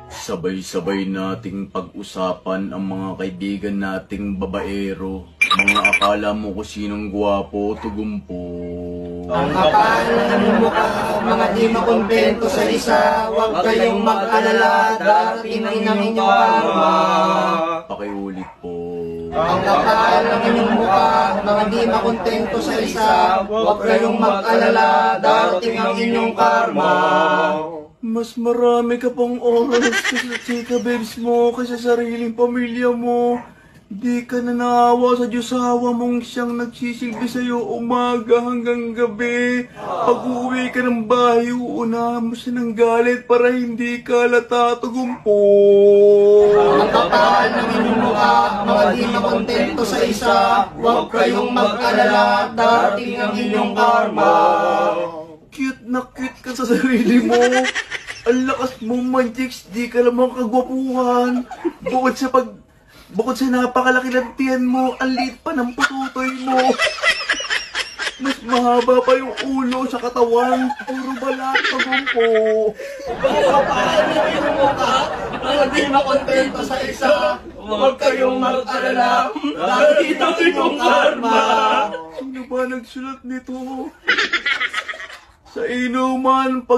Sabay-sabay nating pag-usapan ang mga kaibigan nating babaero. Mga akala mo kung sinong gwapo, tugumpo. Ang kapal ng mukha, mga di makontento sa isa. Huwag kayong mag-alala, darating ang inyong karma. Pakiulit po. Ang kapal ng inyong mukha, mga di makontento sa isa. Huwag kayong mag-alala, darating ang inyong karma. Mas marami ka pang oras sa chika babes mo kaysa sariling pamilya mo. Di ka na naawa sa Diyosawa mong siyang nagsisilbi sa'yo umaga hanggang gabi. Pag uuwi ka ng bahay, uunahan mo siya ng galit para hindi ka latatagumpo. Ang kapal ng inyong mukha, mga di makontento sa isa. Huwag kayong mag-alala, darating ang inyong karma. Cute na cute ka sa sarili mo. Ang lakas mong manjiks, di ka lamang kagwapuhan. Bukod sa napakalaki ng tiyan mo, ang liit pa ng pututoy mo. Mas mahaba pa yung ulo sa katawan, puro balat pagumpo. Ang kapal ng inyong mukha, mga di makontento sa isa. Huwag kayong mag-alala, darating ang inyong karma. Sino ba nagsulat nito? Sa inuman, pag